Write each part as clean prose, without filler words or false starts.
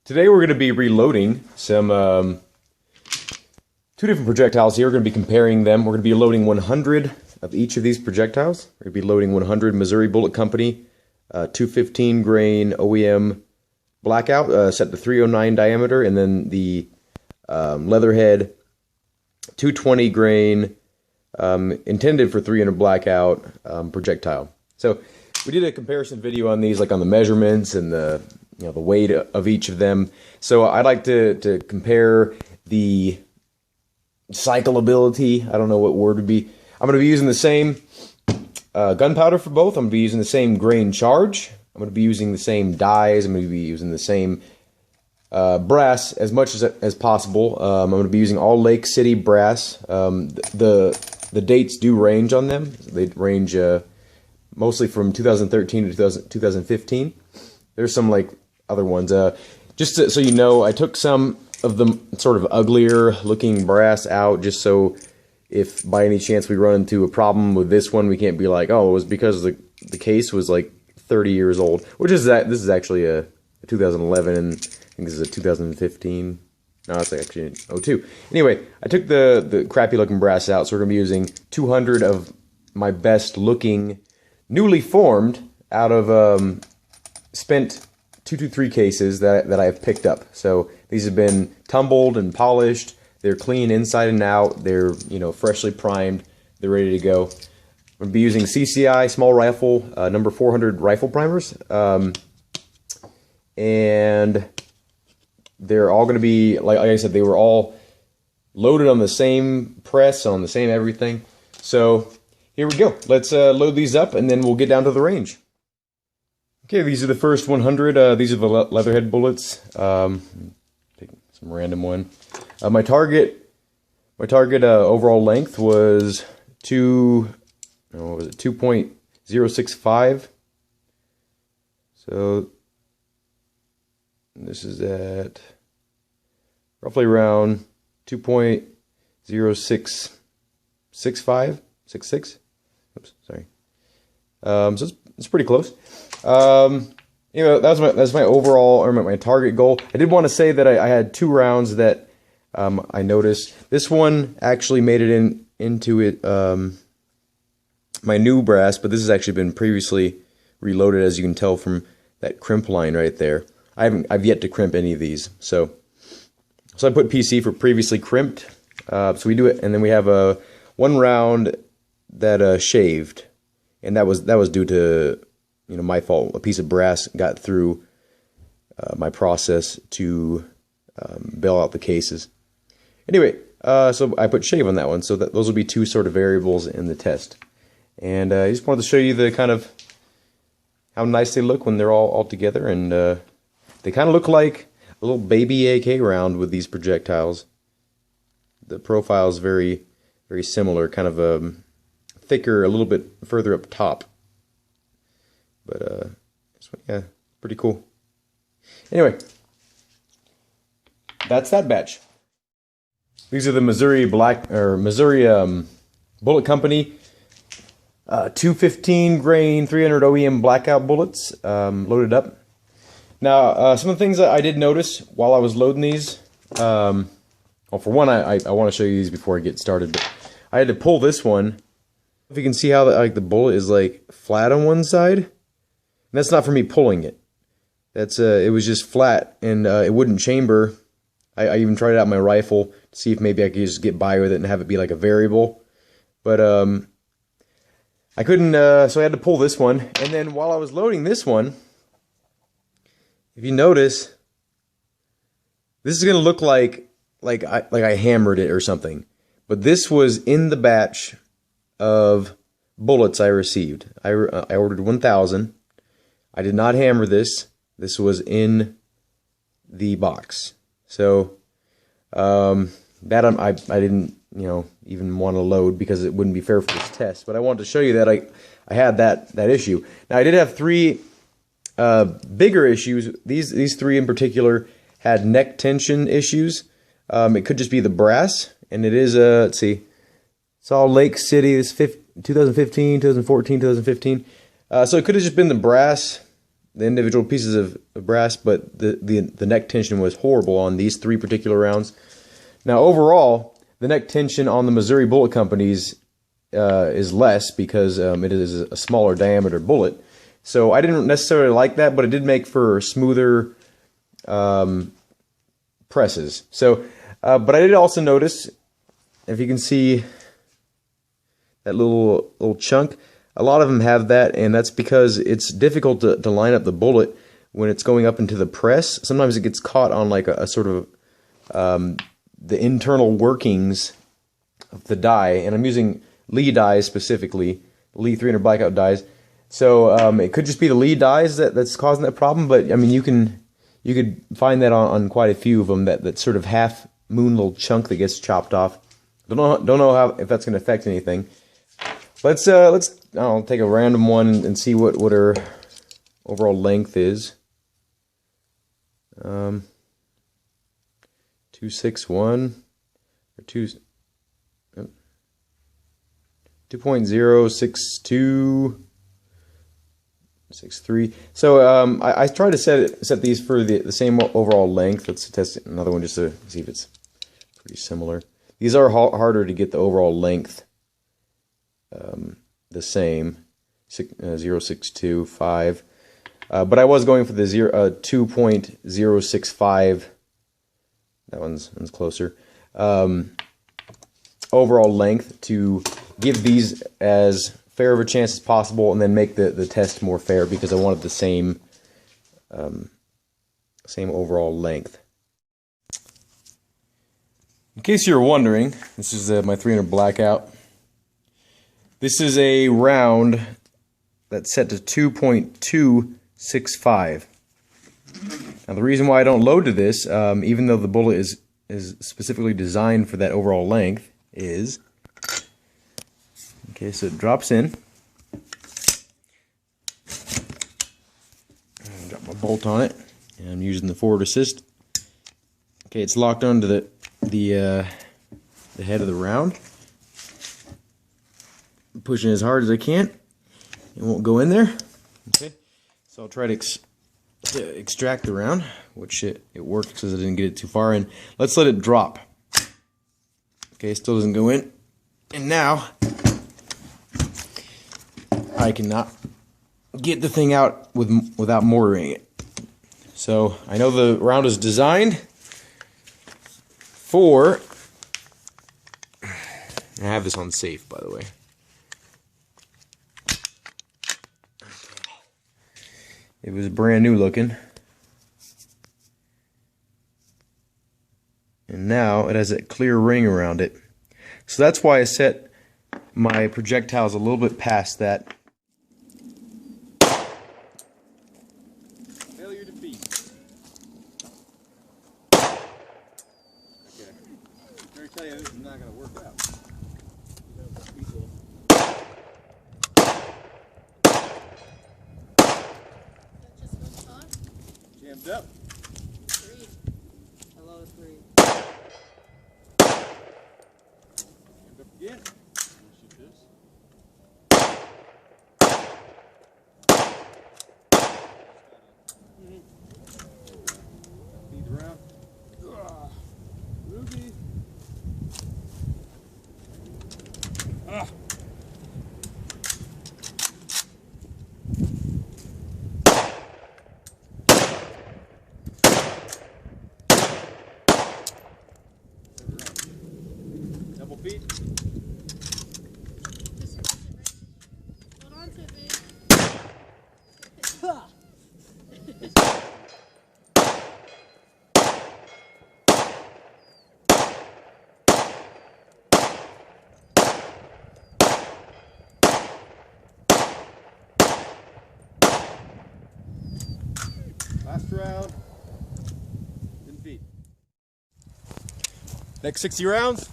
Today we're going to be reloading some two different projectiles here. We're going to be comparing them. We're going to be loading 100 of each of these projectiles. We're going to be loading 100 Missouri Bullet Company 215 grain OEM blackout set to 309 diameter, and then the Leatherhead 220 grain intended for 300 blackout projectile. So we did a comparison video on these, like on the measurements and the the weight of each of them. So I'd like to compare the cyclability. I don't know what word would be. I'm going to be using the same gunpowder for both. I'm going to be using the same grain charge. I'm going to be using the same dies. I'm going to be using the same brass as much as possible. I'm going to be using all Lake City brass. The dates do range on them. They range mostly from 2013 to 2015. There's some like other ones. Just so you know, I took some of the sort of uglier looking brass out, just so if by any chance we run into a problem with this one, we can't be like, oh, it was because the case was like 30 years old, which is that this is actually a 2011, and I think this is a 2015. No, it's actually 02. Anyway, I took the crappy looking brass out, so we're gonna be using 200 of my best looking, newly formed out of spent 223 cases that I've picked up. So these have been tumbled and polished. They're clean inside and out. They're freshly primed. They're ready to go. I'm going to be using CCI small rifle number 400 rifle primers, and they're all going to be like I said. They were all loaded on the same press, on the same everything. So here we go. Let's load these up, and then we'll get down to the range. Okay, these are the first 100. These are the Leatherhead Bullets. Take some random one. My target overall length was 2.065. So this is at roughly around 2.0665, 66. Oops, sorry. So it's pretty close. That's my overall, or my target goal. I did want to say that I had 2 rounds that I noticed. This one actually made it into it my new brass, but this has actually been previously reloaded, as you can tell from that crimp line right there. I've yet to crimp any of these. So I put PC for previously crimped. So we do it, and then we have one round that shaved, and that was due to my fault. A piece of brass got through my process to bail out the cases. Anyway, so I put shave on that one, so those will be 2 sort of variables in the test. And I just wanted to show you the kind of how nice they look when they're all together, and they kind of look like a little baby AK round with these projectiles. The profile is very, very similar, kind of thicker, a little bit further up top. But yeah, pretty cool. Anyway, that's that batch. These are the Missouri Bullet Company 215 grain 300 OEM blackout bullets, loaded up. Now, some of the things that I did notice while I was loading these. Well, for one, I want to show you these before I get started. But I had to pull this one. If you can see how the bullet is like flat on one side. And that's not for me pulling it. That's it was just flat, and it wouldn't chamber. I even tried it out in my rifle to see if maybe I could just get by with it and have it be like a variable. But I couldn't, so I had to pull this one. And then while I was loading this one, if you notice, this is gonna look like I hammered it or something. But this was in the batch of bullets I received. I ordered 1,000. I did not hammer this. This was in the box. So that I didn't even want to load because it wouldn't be fair for this test. But I wanted to show you that I had that issue. Now I did have 3 bigger issues. These 3 in particular had neck tension issues. It could just be the brass, and it is let's see, it's all Lake City. This 2015, 2014, 2015. So it could have just been the brass the individual pieces of brass, but the neck tension was horrible on these 3 particular rounds. Now overall, the neck tension on the Missouri Bullet Companies is less because it is a smaller diameter bullet. So I didn't necessarily like that, but it did make for smoother presses. So, but I did also notice, if you can see that little chunk, a lot of them have that, and that's because it's difficult to line up the bullet when it's going up into the press. Sometimes it gets caught on like a sort of the internal workings of the die, and I'm using Lee dies specifically, Lee 300 blackout dies. So it could just be the Lee dies that's causing that problem, but I mean you could find that on quite a few of them, that sort of half moon little chunk that gets chopped off. Don't know if that's going to affect anything. Let's I'll take a random one and see what our overall length is. 261 or 2.06263. So I tried to set these for the same overall length. Let's test another one just to see if it's pretty similar. These are harder to get the overall length the same, 0.062.5. But I was going for the 2.065. That one's closer. Overall length to give these as fair of a chance as possible, and then make the test more fair because I wanted the same overall length. In case you're wondering, this is my 300 blackout. This is a round that's set to 2.265. Now the reason why I don't load to this, even though the bullet is specifically designed for that overall length, is, okay, so it drops in. Drop my bolt on it, and I'm using the forward assist. Okay, it's locked onto the head of the round. I'm pushing as hard as I can. It won't go in there. Okay, so I'll try to extract the round, which it worked because I didn't get it too far in. Let's let it drop. Okay, still doesn't go in. And now I cannot get the thing out without mortaring it. So I know the round is designed for, I have this on safe, by the way. It was brand new looking. And now it has a clear ring around it. So that's why I set my projectiles a little bit past that. Failure defeat. Okay. I'm going to tell you this is not going to work out. Jammed up. 3. Hello, 3. Jammed up again. Shoot this. Feed the round. Ruby. Double feet. Hold on to it, babe. Last round. 10 feet. Next 60 rounds.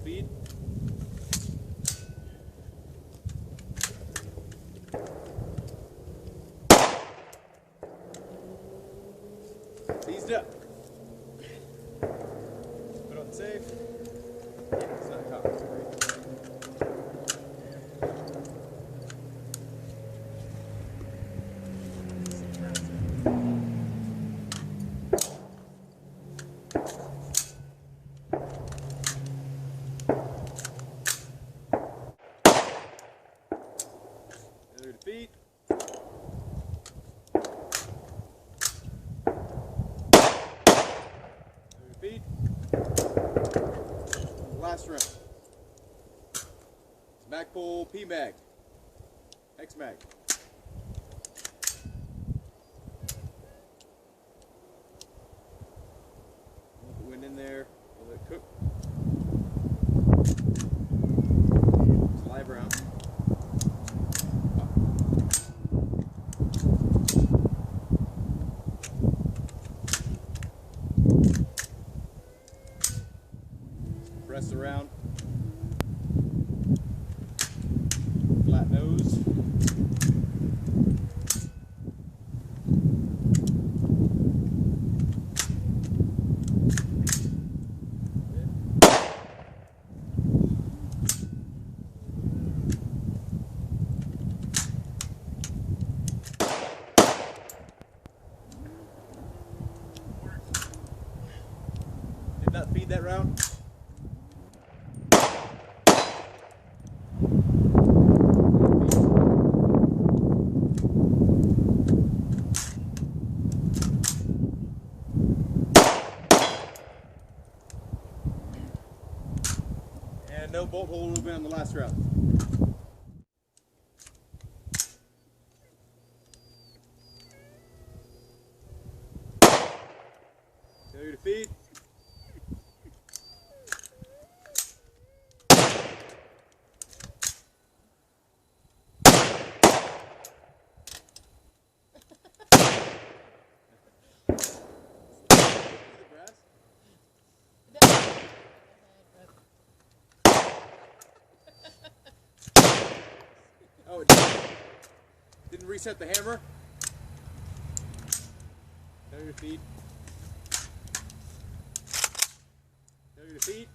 feed. Seized up. Put on the safe. Yeah, it's not cocked. Failure to feed. Feed. Last round. Mag pull, P mag, X mag. Let the wind in there, let it cook. It's a live round. Press around. Flat nose. Did not feed that round. And no bolt hole open on the last round. Failure to feed. Oh, it didn't reset the hammer. Failure to feed. Failure to feed.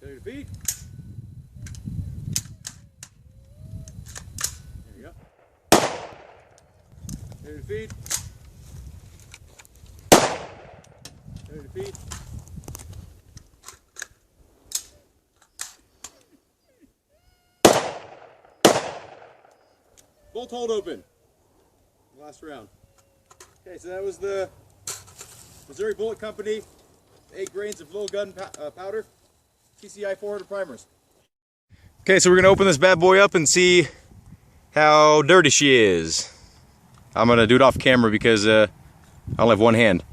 Failure to feed. There you go. Failure to feed. Failure to feed. Bolt hold open. Last round. Okay, so that was the Missouri Bullet Company 8 grains of little gun powder, TCI 400 primers. Okay, so we're gonna open this bad boy up and see how dirty she is. I'm gonna do it off camera because I only have one hand.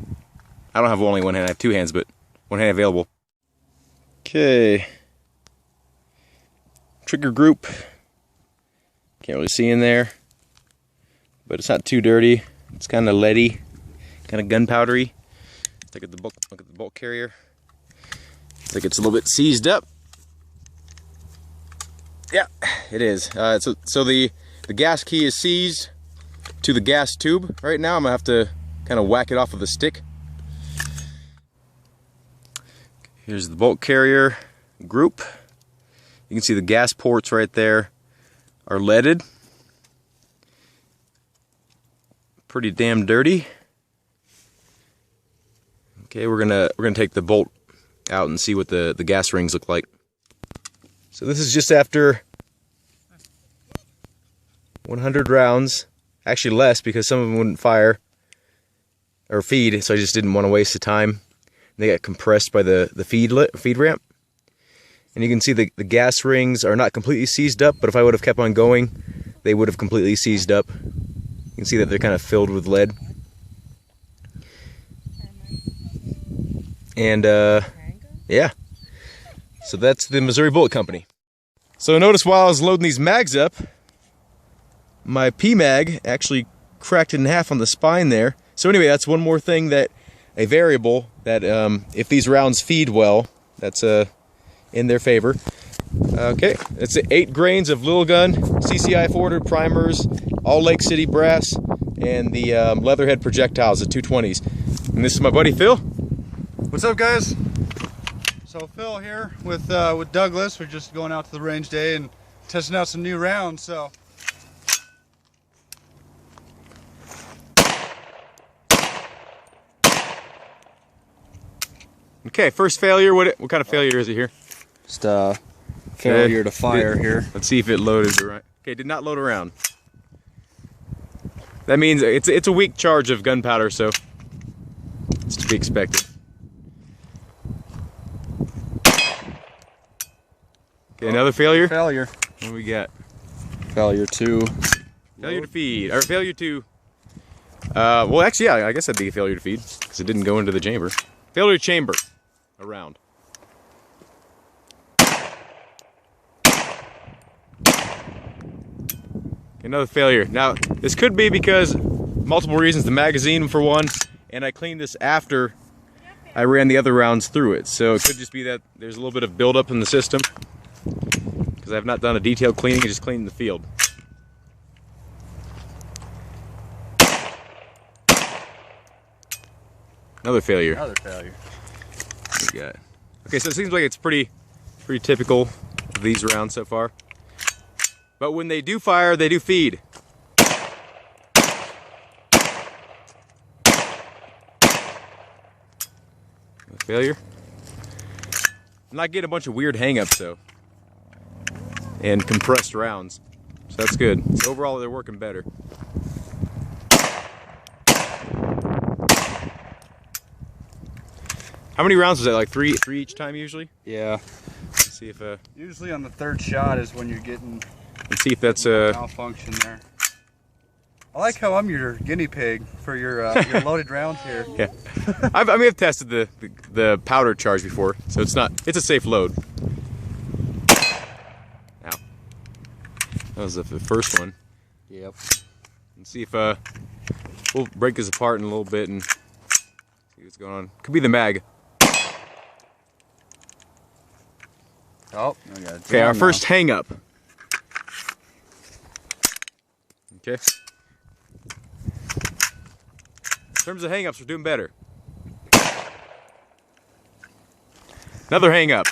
I don't have only one hand, I have two hands, but one hand available. Okay. Trigger group. Can't really see in there, but it's not too dirty. It's kind of leady, kind of gunpowdery. Look at the bolt carrier. It's like it's a little bit seized up. Yeah, it is. So the gas key is seized to the gas tube right now. I'm gonna have to kind of whack it off with a stick. Here's the bolt carrier group. You can see the gas ports right there are leaded. Pretty damn dirty. Okay, we're gonna take the bolt out and see what the gas rings look like. So this is just after 100 rounds. Actually less, because some of them wouldn't fire or feed, so I just didn't want to waste the time. They got compressed by the feed ramp. And you can see the gas rings are not completely seized up, but if I would have kept on going, they would have completely seized up. You can see that they're kind of filled with lead. And yeah, so that's the Missouri Bullet Company. So notice while I was loading these mags up, my P mag actually cracked in half on the spine there. So anyway, that's one more thing that a variable that if these rounds feed well, that's in their favor. Okay, it's 8 grains of little gun, CCI forwarded primers, all Lake City brass, and the Leatherhead projectiles, the 220s. And this is my buddy Phil. What's up, guys? So Phil here with Douglas. We're just going out to the range day and testing out some new rounds. So okay, first failure. What kind of failure is it here? Just failure to fire here. Let's see if it loaded right. Okay, did not load around. That means it's a weak charge of gunpowder, so it's to be expected. Okay, another failure. Failure. What do we got? Failure to. Failure to feed, or failure to. Well, actually, yeah, I guess that'd be a failure to feed because it didn't go into the chamber. Failure to chamber around. Another failure. Now, this could be because multiple reasons. The magazine, for one, and I cleaned this after I ran the other rounds through it. So it could just be that there's a little bit of buildup in the system because I've not done a detailed cleaning, I just cleaned the field. Another failure. Another failure. What we got? Okay, so it seems like it's pretty typical of these rounds so far. But when they do fire, they do feed. A failure. I'm not getting a bunch of weird hang-ups though. And compressed rounds. So that's good. So overall they're working better. How many rounds was that? Like three each time usually? Yeah. Let's see if usually on the third shot is when you're getting let's see if that's malfunction there. I like how I'm your guinea pig for your loaded rounds here. Yeah. I've tested the powder charge before, so it's a safe load. Ow. That was the first one. Yep. Let's see if we'll break this apart in a little bit and see what's going on. Could be the mag. Oh, I got it. Okay, our first hang up. Okay. In terms of hang ups, we're doing better. Another hang up.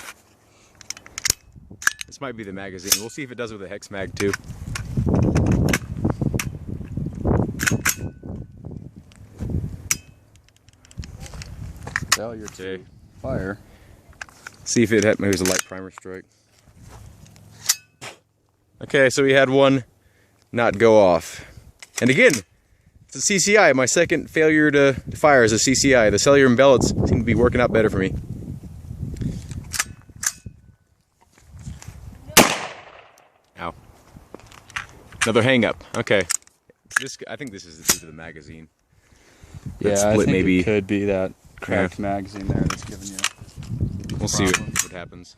This might be the magazine. We'll see if it does with the hex mag too. Failure to fire. See if it had, maybe it was a light primer strike. Okay, so we had one not go off. And again, it's a CCI. My second failure to fire is a CCI. The cellular and bellets seem to be working out better for me. Ow. Another hang up. Okay. I think this is due to the magazine. Yeah, That split, I think maybe. it could be that cracked magazine there that's giving you. We'll see what happens.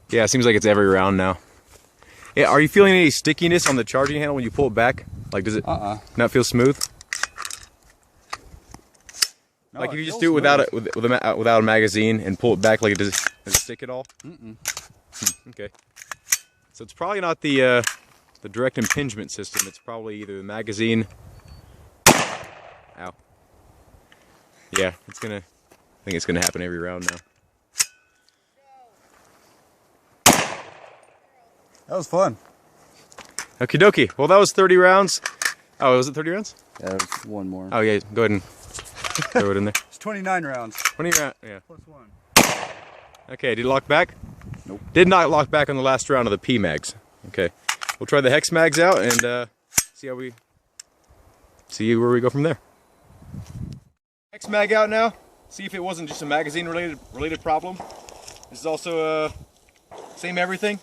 Yeah, it seems like it's every round now. Yeah, are you feeling any stickiness on the charging handle when you pull it back? Like, does it not feel smooth? No, like if you just do it without a magazine and pull it back, like does it stick at all? Mm-mm. Okay. So it's probably not the direct impingement system. It's probably either the magazine. Ow. Yeah, I think it's gonna happen every round now. That was fun. Okie dokie. Well, that was 30 rounds. Oh, was it 30 rounds? Yeah, there's one more. Oh yeah, go ahead and throw it in there. It's 29 rounds. 20 rounds, yeah. Plus one. Okay, did it lock back? Nope. Did not lock back on the last round of the P mags. Okay, we'll try the hex mags out and see where we go from there. Hex mag out now. See if it wasn't just a magazine related problem. This is also same everything.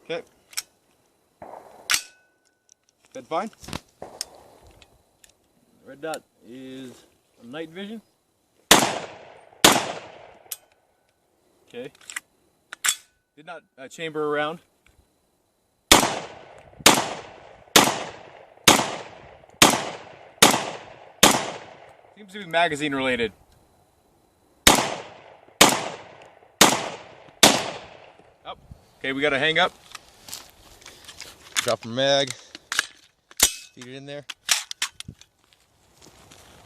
Okay. Fed fine. Red dot is night vision. Okay. Did not chamber around. Seems to be magazine related. Oh, okay, we gotta hang up. Drop our mag. Feed it in there.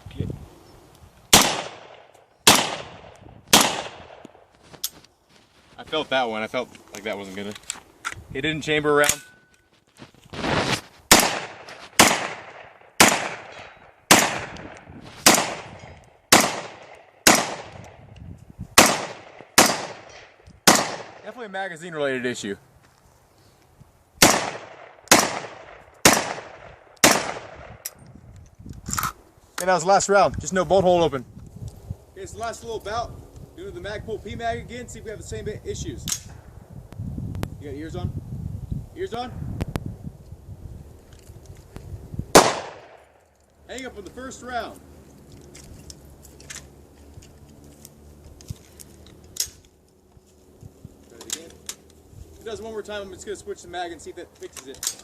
Okay. I felt that one. I felt like that wasn't gonna. It didn't chamber around. Definitely a magazine related issue. Okay, that was the last round. Just no bolt hole open. Okay, it's the last little bout. Doing the Magpul P-Mag again, see if we have the same issues. You got ears on? Ears on? Hang up on the first round. Try it again. If it does one more time, I'm just going to switch the mag and see if that fixes it.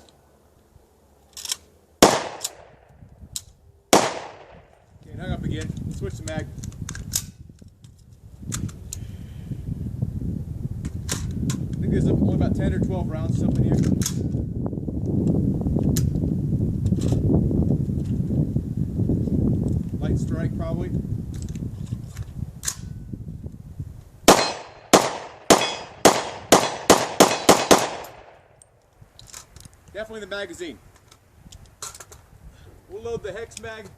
Okay, hung up again. Let's switch the mag. I think there's only about 10 or 12 rounds or something here. Light strike probably. Definitely the magazine. We'll load the hex mag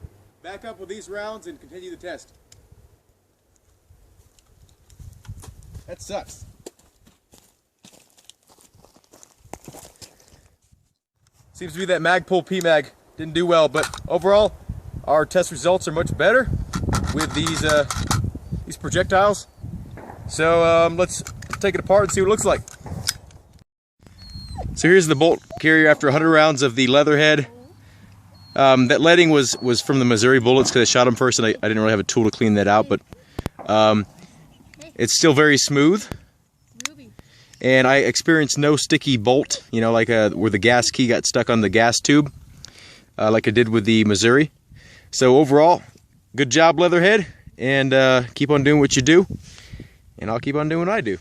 back up with these rounds and continue the test. That sucks. Seems to be that Magpul P-Mag didn't do well, but overall our test results are much better with these projectiles. So let's take it apart and see what it looks like. So here's the bolt carrier after 100 rounds of the Leatherhead. That leading was from the Missouri bullets because I shot them first and I didn't really have a tool to clean that out, but it's still very smooth. And I experienced no sticky bolt, you know, like where the gas key got stuck on the gas tube, like I did with the Missouri. So overall, good job, Leatherhead, and keep on doing what you do, and I'll keep on doing what I do.